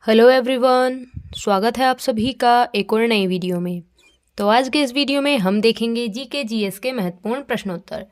Hello everyone, स्वागत है आप सभी का एक और नई वीडियो में। तो आज के इस वीडियो में हम देखेंगे जीके जीएस के महत्वपूर्ण प्रश्नोत्तर।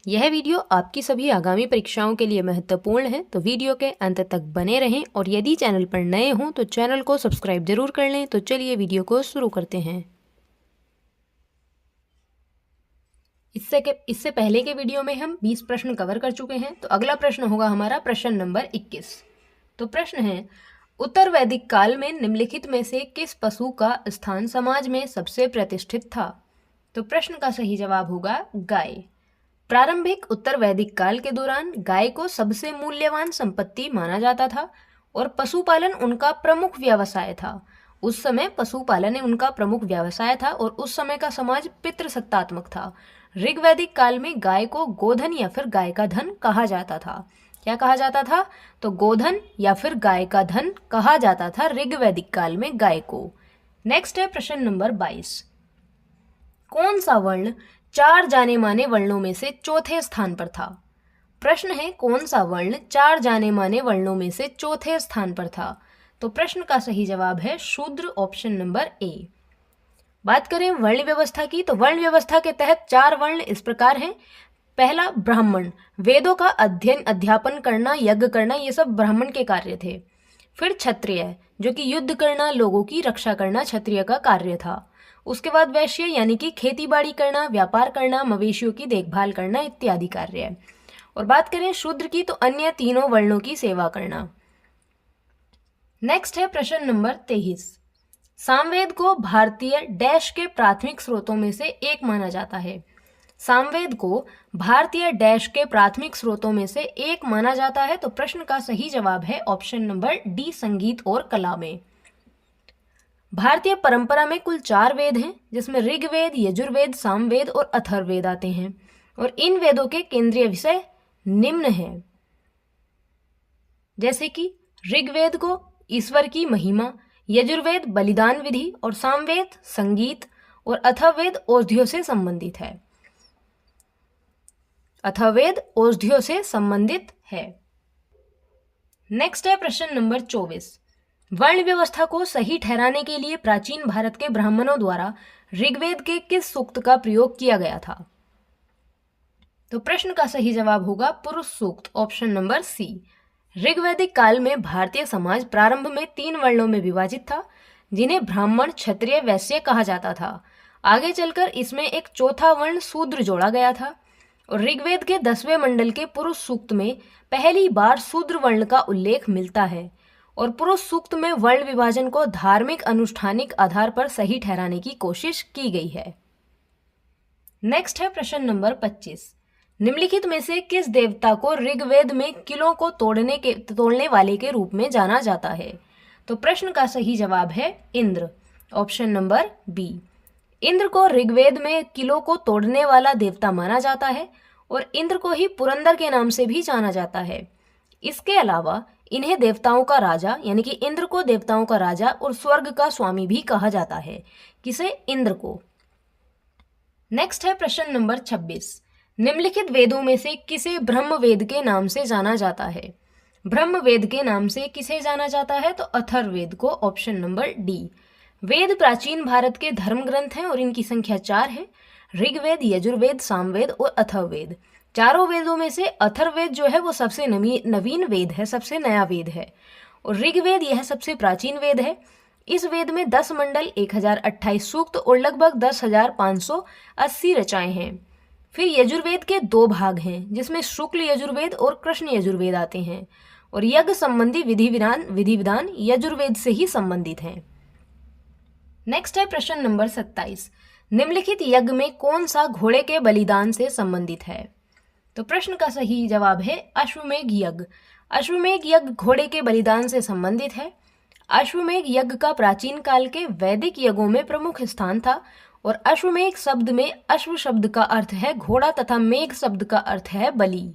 यह वीडियो आपकी सभी आगामी परीक्षाओं के लिए महत्वपूर्ण है, तो वीडियो के अंत तक बने रहें और यदि चैनल पर नए हों तो चैनल को सब्सक्राइब जरूर कर लें। तो चलिए वीडियो को शुरू करते हैं। इससे पहले के वीडियो में हम 20 प्रश्न कवर कर चुके हैं। तो अगला प्रश्न होगा हमारा प्रश्न नंबर 21। तो प्रश्न है, उत्तर वैदिक काल में निम्नलिखित में से किस पशु का स्थान समाज में सबसे प्रतिष्ठित था? तो प्रश्न का सही जवाब होगा गाय। प्रारंभिक उत्तर वैदिक काल के दौरान गाय को सबसे मूल्यवान संपत्ति माना जाता था और पशुपालन उनका प्रमुख व्यवसाय था। उस समय पशुपालन उनका प्रमुख व्यवसाय था और उस समय का समाज पितृसत्तात्मक था। ऋग्वैदिक काल में गाय को गोधन या फिर गाय का धन कहा जाता था। क्या कहा जाता था? तो गोधन या फिर गाय का धन कहा जाता था ऋग्वैदिक काल में गाय को। नेक्स्ट है प्रश्न नंबर 22। कौन सा वर्ण 4 जाने माने वर्णों में से चौथे स्थान पर था? प्रश्न है, कौन सा वर्ण 4 जाने माने वर्णों में से चौथे स्थान पर था? तो प्रश्न का सही जवाब है शूद्र, ऑप्शन नंबर ए। बात करें वर्ण व्यवस्था की, तो वर्ण व्यवस्था के तहत 4 वर्ण इस प्रकार हैं। पहला ब्राह्मण, वेदों का अध्ययन अध्यापन करना, यज्ञ करना, ये सब ब्राह्मण के कार्य थे। फिर क्षत्रिय, जो कि युद्ध करना, लोगों की रक्षा करना क्षत्रिय का कार्य था। उसके बाद वैश्य, यानी कि खेती बाड़ी करना, व्यापार करना, मवेशियों की देखभाल करना इत्यादि कार्य। और बात करें शूद्र की, तो अन्य तीनों वर्णों की सेवा करना। नेक्स्ट है प्रश्न नंबर 23। सामवेद को भारतीय डैश के प्राथमिक स्रोतों में से एक माना जाता है। सामवेद को भारतीय डैश के प्राथमिक स्रोतों में से एक माना जाता है। तो प्रश्न का सही जवाब है ऑप्शन नंबर डी, संगीत और कला में। भारतीय परंपरा में कुल 4 वेद हैं, जिसमें ऋग्वेद, यजुर्वेद, सामवेद और अथर्ववेद आते हैं। और इन वेदों के केंद्रीय विषय निम्न हैं, जैसे कि ऋग्वेद को ईश्वर की महिमा, यजुर्वेद बलिदान विधि और सामवेद संगीत और अथर्ववेद औषधियों से संबंधित है। अथर्ववेद औषधियों से संबंधित है। नेक्स्ट है प्रश्न नंबर 24। वर्ण व्यवस्था को सही ठहराने के लिए प्राचीन भारत के ब्राह्मणों द्वारा ऋग्वेद के किस सूक्त का प्रयोग किया गया था? तो प्रश्न का सही जवाब होगा पुरुष सूक्त, ऑप्शन नंबर सी। ऋग्वैदिक काल में भारतीय समाज प्रारंभ में 3 वर्णों में विभाजित था, जिन्हें ब्राह्मण, क्षत्रिय, वैश्य कहा जाता था। आगे चलकर इसमें एक चौथा वर्ण शूद्र जोड़ा गया था और ऋग्वेद के 10वें मंडल के पुरुष सूक्त में पहली बार शूद्र वर्ण का उल्लेख मिलता है। और पुरुष सूक्त में वर्ण विभाजन को धार्मिक अनुष्ठानिक आधार पर सही ठहराने की कोशिश की गई है। नेक्स्ट है प्रश्न नंबर 25। निम्नलिखित में से किस देवता को ऋग्वेद में किलों को तोड़ने वाले के रूप में जाना जाता है? तो प्रश्न का सही जवाब है Indra, option number B. Indra को ऋग्वेद में किलों को तोड़ने वाला देवता माना जाता है और इंद्र को ही पुरंदर के नाम से भी जाना जाता है। इसके अलावा इन्हें देवताओं का राजा, यानी कि इंद्र को देवताओं का राजा और स्वर्ग का स्वामी भी कहा जाता है। किसे? इंद्र को। नेक्स्ट है प्रश्न नंबर 26। निम्नलिखित वेदों में से किसे ब्रह्म वेद के नाम से जाना जाता है? ब्रह्म वेद के नाम से किसे जाना जाता है? तो अथर्ववेद को, ऑप्शन नंबर डी। वेद प्राचीन भारत के धर्म ग्रंथ हैं और इनकी संख्या 4 है। ऋग्वेद, यजुर्वेद, सामवेद और अथर्ववेद। चारों वेदों में से अथर्ववेद जो है वो सबसे नवीन वेद है, सबसे नया वेद है। और ऋग्वेद यह सबसे प्राचीन वेद है। इस वेद में 10 मंडल, 1028 सूक्त और लगभग 10,580 रचनाएं हैं। फिर यजुर्वेद के 2 भाग हैं, जिसमें शुक्ल यजुर्वेद और कृष्ण यजुर्वेद आते हैं। और यज्ञ संबंधी विधि विधान यजुर्वेद से ही संबंधित हैं। नेक्स्ट है प्रश्न नंबर 27। निम्नलिखित यज्ञ में कौन सा घोड़े के बलिदान से संबंधित है? तो प्रश्न का सही जवाब है अश्वमेघ यज्ञ। अश्वमेघ यज्ञ घोड़े के बलिदान से संबंधित है। अश्वमेघ यज्ञ का प्राचीन काल के वैदिक यज्ञों में प्रमुख स्थान था और अश्वमेघ शब्द में अश्व शब्द का अर्थ है घोड़ा तथा मेघ शब्द का अर्थ है बलि।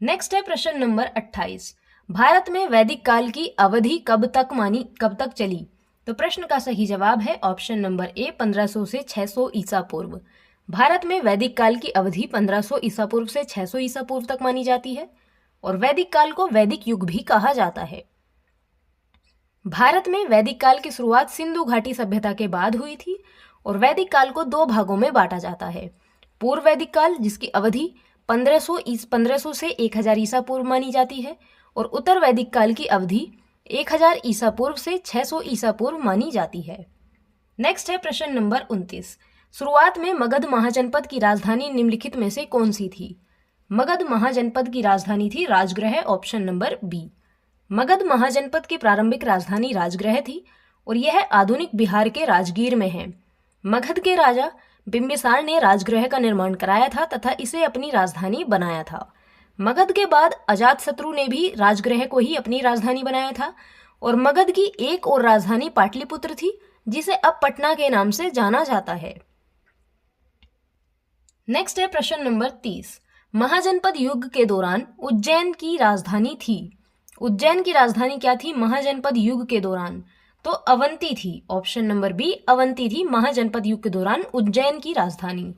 नेक्स्ट है प्रश्न नंबर 28। भारत में वैदिक काल की अवधि कब तक चली? तो प्रश्न का सही जवाब है ऑप्शन नंबर ए, 1500 से 600 ईसा पूर्व। भारत में वैदिक काल की अवधि 1500 ईसा पूर्व से 600 ईसा पूर्व तक मानी जाती है और वैदिक काल को वैदिक युग भी कहा जाता है। भारत में वैदिक काल की शुरुआत सिंधु घाटी सभ्यता के बाद हुई थी और वैदिक काल को दो भागों में बांटा जाता है। पूर्व वैदिक काल जिसकी अवधि 1500 से 1000 ईसा पूर्व मानी जाती है और उत्तर वैदिक काल की अवधि 1000 ईसा पूर्व से 600 ईसा पूर्व मानी जाती है। नेक्स्ट है प्रश्न नंबर 29। शुरुआत में मगध महाजनपद की राजधानी निम्नलिखित में से कौन सी थी? मगध महाजनपद की राजधानी थी Rajagriha, option number B. Magadha महाजनपद की प्रारंभिक राजधानी राजगृह थी और यह आधुनिक बिहार के राजगीर में है। मगध के राजा बिंबिसार ने राजगृह का निर्माण कराया था तथा इसे अपनी राजधानी बनाया था। मगध के बाद अजातशत्रु ने भी राजगृह को ही अपनी राजधानी बनाया था और मगध की एक और राजधानी पाटलिपुत्र थी जिसे अब पटना के नाम से जाना जाता है। नेक्स्ट है प्रश्न नंबर 30। महाजनपद युग के दौरान उज्जैन की राजधानी थी। उज्जैन की राजधानी क्या थी महाजनपद युग के दौरान? तो अवंती थी, ऑप्शन नंबर बी अवंती थी महाजनपद युग के दौरान उज्जैन की राजधानी।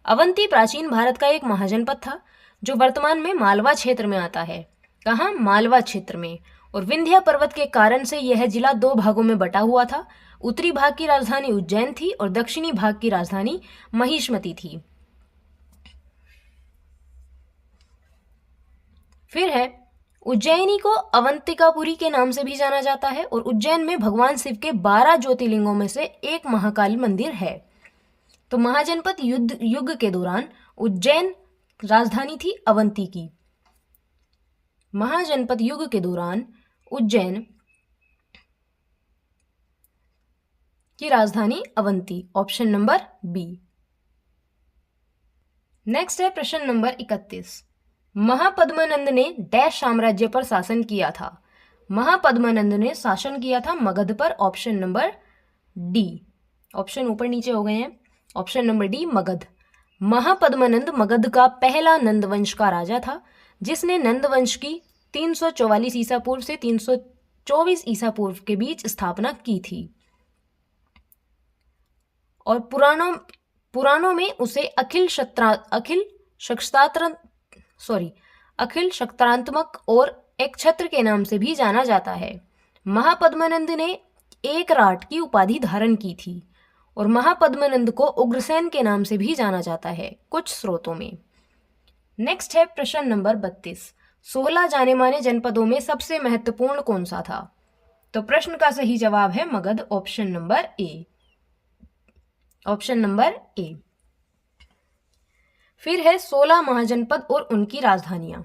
अवंती प्राचीन भारत का एक महाजनपद था जो वर्तमान में मालवा क्षेत्र में आता है। कहाँ? मालवा क्षेत्र में। और विंध्य पर्वत के कारण से यह जिला दो भागों में बटा हुआ था। उत्तरी भाग की राजधानी उज्जैन थी और दक्षिणी भाग की राजधानी महिष्मती थी। फिर है उज्जैनी को अवंतिकापुरी के नाम से भी जाना जाता है और उज्जैन में भगवान शिव के 12 ज्योतिर्लिंगों में से एक महाकाली मंदिर है। तो महाजनपद युग के दौरान उज्जैन राजधानी थी अवंती की। महाजनपद युग के दौरान उज्जैन की राजधानी Avanti, option number B. Next है प्रश्न नंबर 31। महापद्मानंद ने डैश साम्राज्य पर शासन किया था। महापद्मानंद ने शासन किया था मगध पर, ऑप्शन नंबर डी। ऑप्शन ऊपर नीचे हो गए हैं। Option number D Magadh. Mahapadmananda Magadh का पहला नंदवंश का राजा था जिसने नंदवंश की 344 ईसा पूर्व से 324 ईसा पूर्व के बीच स्थापना की थी और पुराणों में उसे अखिल शक्तात्मक और एक छत्र के नाम से भी जाना जाता है। महापद्मानंद ने एक राट की उपाधि धारण की थी और महापद्मानंद को उग्रसेन के नाम से भी जाना जाता है कुछ स्रोतों में। नेक्स्ट है प्रश्न नंबर 32। 16 जाने माने जनपदों में सबसे महत्वपूर्ण कौन सा था? तो प्रश्न का सही जवाब है मगध, ऑप्शन नंबर ए। ऑप्शन नंबर ए। फिर है 16 महाजनपद और उनकी राजधानियां।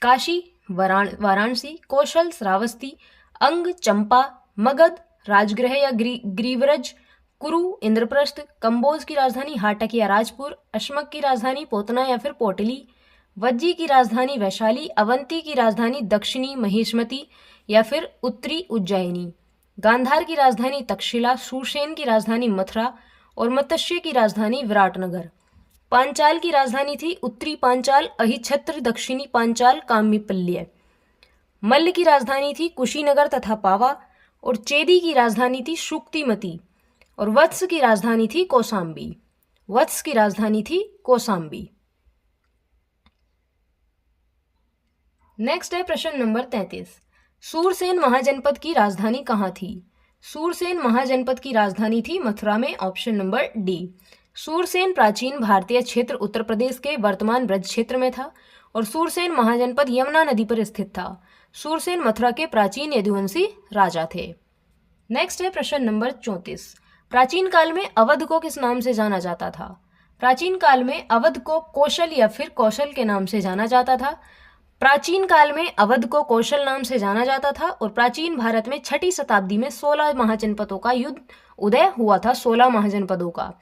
काशी, वाराणसी, कौशल, श्रावस्ती, अंग, चंपा, मगध, राजगृह या ग्रीवरज, कुरु, इंद्रप्रस्थ, कंबोज की राजधानी हाटक या राजपुर, अश्मक की राजधानी पोतना या फिर पोटली, वज्जी की राजधानी वैशाली, अवंती की राजधानी दक्षिणी महिष्मती या फिर उत्तरी उज्जैनी, गांधार की राजधानी तक्षशिला, शूरसेन की राजधानी मथुरा और मत्स्य की राजधानी विराटनगर। पांचाल की राजधानी थी उत्तरी पांचाल, अहिच्छत्र, दक्षिणी पांचाल, काम्यपल्य। मल्ल की राजधानी थी कुशीनगर तथा पावा और चेदी की राजधानी थी शुक्तिमती और वत्स की राजधानी थी कौसाम्बी। वत्स की राजधानी थी कौसाम्बी। नेक्स्ट है प्रश्न नंबर 33। सूरसेन महाजनपद की राजधानी कहाँ थी? सूरसेन महाजनपद की राजधानी थी मथुरा में, ऑप्शन नंबर डी। सूरसेन प्राचीन भारतीय क्षेत्र उत्तर प्रदेश के वर्तमान ब्रज क्षेत्र में था और सूरसेन महाजनपद यमुना नदी पर स्थित था। सूरसेन मथुरा के प्राचीन यदुवंशी राजा थे। नेक्स्ट है प्रश्न नंबर 34। प्राचीन काल में अवध को किस नाम से जाना जाता था? प्राचीन काल में अवध को कौशल या फिर कौशल के नाम से जाना जाता था। प्राचीन काल में अवध को कौशल नाम से जाना जाता था और प्राचीन भारत में 6ठी शताब्दी में 16 महाजनपदों का उदय हुआ था। 16 महाजनपदों का।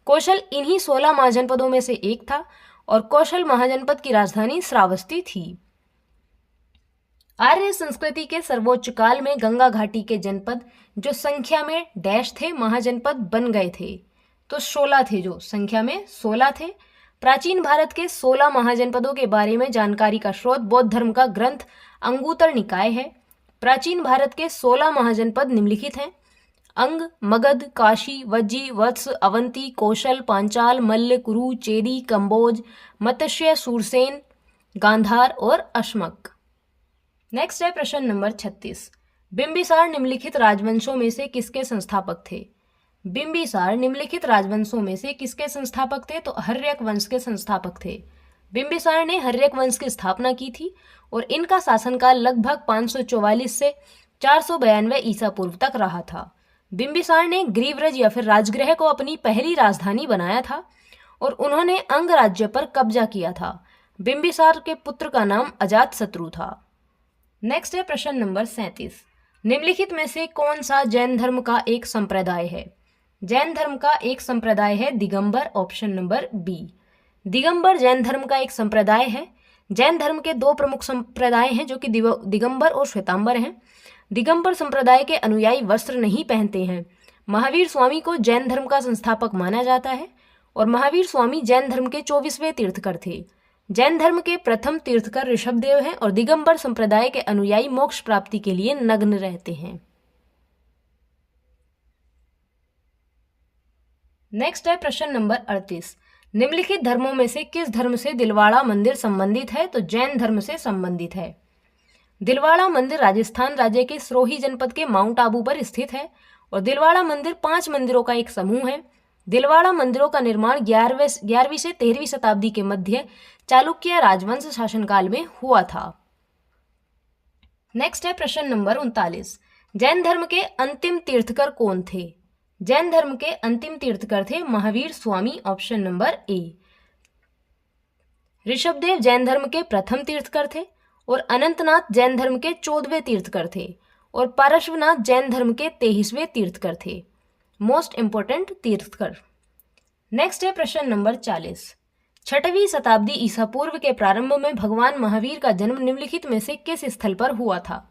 कौशल इन्हीं 16 महाजनपदों में से एक था और कौशल महाजनपद की राजधानी श्रावस्ती थी। आर्य संस्कृति के सर्वोच्च काल में गंगा घाटी के जनपद जो संख्या में डैश थे महाजनपद बन गए थे, तो 16 थे, जो संख्या में 16 थे। प्राचीन भारत के 16 महाजनपदों के बारे में जानकारी का स्रोत बौद्ध धर्म का ग्रंथ अंगुतर निकाय है। प्राचीन भारत के 16 महाजनपद निम्नलिखित हैं: अंग, मगध, काशी, वज्जी, वत्स, अवंती, कौशल, पांचाल, मल्ल, कुरु, चेदी, कंबोज, मत्स्य, सूरसेन, गांधार और अश्मक। नेक्स्ट है प्रश्न नंबर 36। बिंबिसार निम्नलिखित राजवंशों में से किसके संस्थापक थे? बिंबिसार निम्नलिखित राजवंशों में से किसके संस्थापक थे? तो हर्यक वंश के संस्थापक थे। बिंबिसार ने हर्यक वंश की स्थापना की थी और इनका शासनकाल लगभग 544 से 492 ईसा पूर्व तक रहा था। बिंबिसार ने ग्रीवरज या फिर राजगृह को अपनी पहली राजधानी बनाया था और उन्होंने अंग राज्य पर कब्जा किया था। बिंबिसार के पुत्र का नाम अजातशत्रु था। नेक्स्ट है प्रश्न नंबर 37। निम्नलिखित में से कौन सा जैन धर्म का एक संप्रदाय है? जैन धर्म का एक संप्रदाय है Digambar, option number B. Digambar Jain धर्म का एक संप्रदाय है। जैन धर्म के दो प्रमुख संप्रदाय हैं जो कि दिगंबर और श्वेतांबर हैं। दिगंबर संप्रदाय के अनुयायी वस्त्र नहीं पहनते हैं। महावीर स्वामी को जैन धर्म का संस्थापक माना जाता है और महावीर स्वामी जैन धर्म के 24वें तीर्थकर थे। जैन धर्म के प्रथम तीर्थकर ऋषभदेव हैं और दिगंबर संप्रदाय के अनुयायी मोक्ष प्राप्ति के लिए नग्न रहते हैं। नेक्स्ट है प्रश्न नंबर 38। निम्नलिखित धर्मों में से किस धर्म से दिलवाड़ा मंदिर संबंधित है? तो जैन धर्म से संबंधित है। दिलवाड़ा मंदिर राजस्थान राज्य के सिरोही जनपद के माउंट आबू पर स्थित है और दिलवाड़ा मंदिर 5 मंदिरों का एक समूह है। दिलवाड़ा मंदिरों का निर्माण 11वीं से 13वीं शताब्दी के मध्य चालुक्य राजवंश शासनकाल में हुआ था। नेक्स्ट है प्रश्न नंबर 39। जैन धर्म के अंतिम तीर्थकर कौन थे? जैन धर्म के अंतिम तीर्थकर थे Mahavir Swami, option number A. Rishabhdev Jain धर्म के प्रथम तीर्थकर थे और अनंतनाथ जैन धर्म के 14वें तीर्थकर थे और पार्श्वनाथ जैन धर्म के 23वें तीर्थकर थे। Most important तीर्थकर। नेक्स्ट है प्रश्न नंबर 40। 6वीं शताब्दी ईसा पूर्व के प्रारंभ में भगवान महावीर का जन्म निम्नलिखित में से किस स्थल पर हुआ था?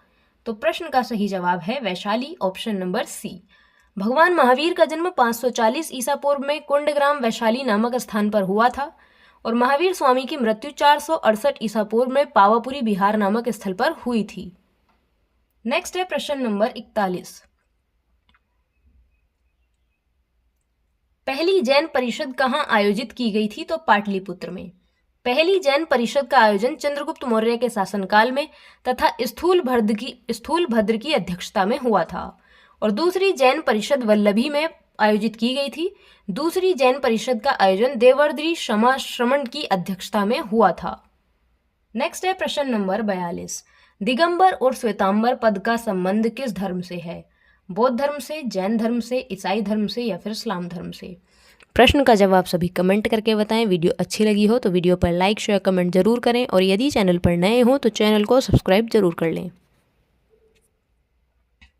तो प्रश्न का सही जवाब है वैशाली, ऑप्शन नंबर सी। भगवान महावीर का जन्म 540 ईसा पूर्व में कुंडग्राम वैशाली नामक स्थान पर हुआ था और महावीर स्वामी की मृत्यु 468 ईसा पूर्व में पावापुरी बिहार नामक स्थल पर हुई थी। नेक्स्ट है प्रश्न नंबर 41। पहली जैन परिषद कहाँ आयोजित की गई थी? तो पाटलिपुत्र में। पहली जैन परिषद का आयोजन चंद्रगुप्त मौर्य के शासनकाल में तथा स्थूलभद्र की अध्यक्षता में हुआ था और दूसरी जैन परिषद वल्लभी में आयोजित की गई थी। दूसरी जैन परिषद का आयोजन देवर्द्री श्रमण की अध्यक्षता में हुआ था। नेक्स्ट है प्रश्न नंबर 42। दिगंबर और श्वेतांबर पद का संबंध किस धर्म से है? बौद्ध धर्म से, जैन धर्म से, ईसाई धर्म से या फिर इस्लाम धर्म से? प्रश्न का जवाब सभी कमेंट करके बताएं। वीडियो अच्छी लगी हो तो वीडियो पर लाइक, शेयर, कमेंट जरूर करें और यदि चैनल पर नए हो तो चैनल को सब्सक्राइब जरूर कर लें।